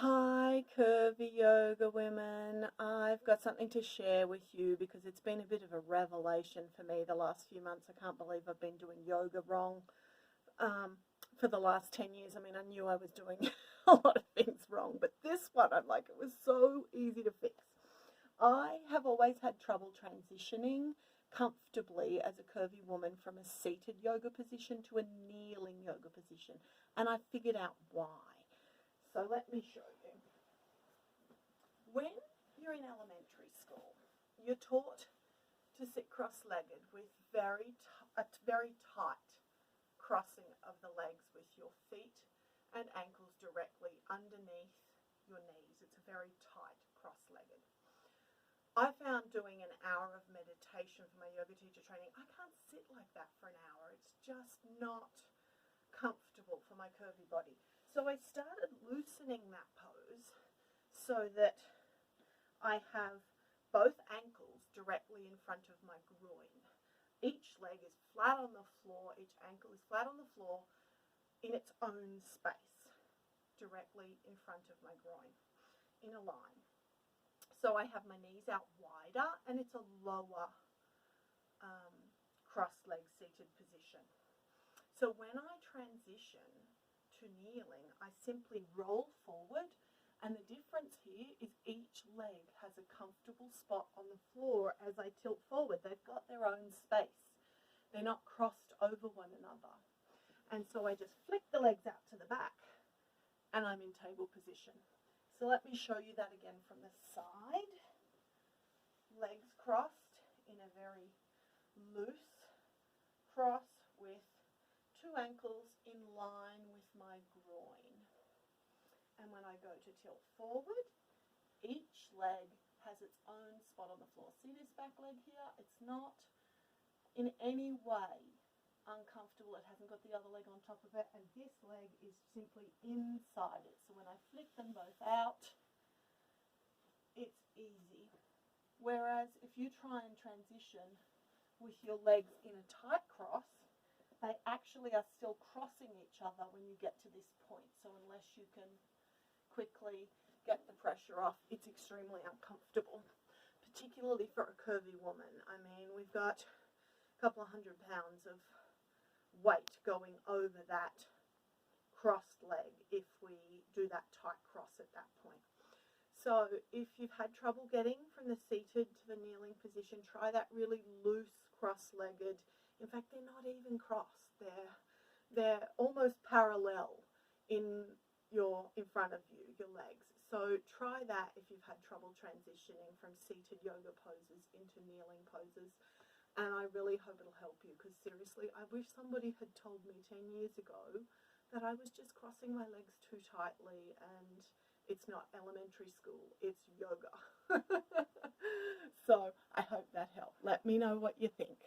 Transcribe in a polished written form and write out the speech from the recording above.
Hi, curvy yoga women. I've got something to share with you because it's been a bit of a revelation for me the last few months. I can't believe I've been doing yoga wrong um, for the last 10 years. I mean, I knew I was doing a lot of things wrong, but this one, I'm like, it was so easy to fix. I have always had trouble transitioning comfortably as a curvy woman from a seated yoga position to a kneeling yoga position, and I figured out why. So let me show you. When you're in elementary school, you're taught to sit cross-legged with a very tight crossing of the legs with your feet and ankles directly underneath your knees. It's a very tight cross-legged. I found doing an hour of meditation for my yoga teacher training, I can't sit like that for an hour. It's just not comfortable for my curvy body. So I started loosening that pose so that I have both ankles directly in front of my groin. Each leg is flat on the floor, each ankle is flat on the floor in its own space, directly in front of my groin, in a line. So I have my knees out wider and it's a lower cross-leg seated position. So when I transition to kneeling, I simply roll forward, and the difference here is each leg has a comfortable spot on the floor as I tilt forward. They've got their own space. They're not crossed over one another. And so I just flick the legs out to the back and I'm in table position. So let me show you that again from the side. Legs crossed in a very loose cross with two ankles in line with my groin. And when I go to tilt forward, each leg has its own spot on the floor. See this back leg here? It's not in any way uncomfortable. It hasn't got the other leg on top of it, and this leg is simply inside it. So when I flick them both out, it's easy. Whereas if you try and transition with your legs in a tight cross, they actually are still crossing each other when you get to this point. So unless you can quickly get the pressure off, it's extremely uncomfortable, particularly for a curvy woman. I mean, we've got a couple of 100 pounds of weight going over that crossed leg if we do that tight cross at that point. So if you've had trouble getting from the seated to the kneeling position, try that really loose cross-legged. In fact, they're not even crossed. They're almost parallel in front of you, your legs. So try that if you've had trouble transitioning from seated yoga poses into kneeling poses. And I really hope it'll help you, because seriously, I wish somebody had told me 10 years ago that I was just crossing my legs too tightly, and it's not elementary school, it's yoga. So I hope that helped. Let me know what you think.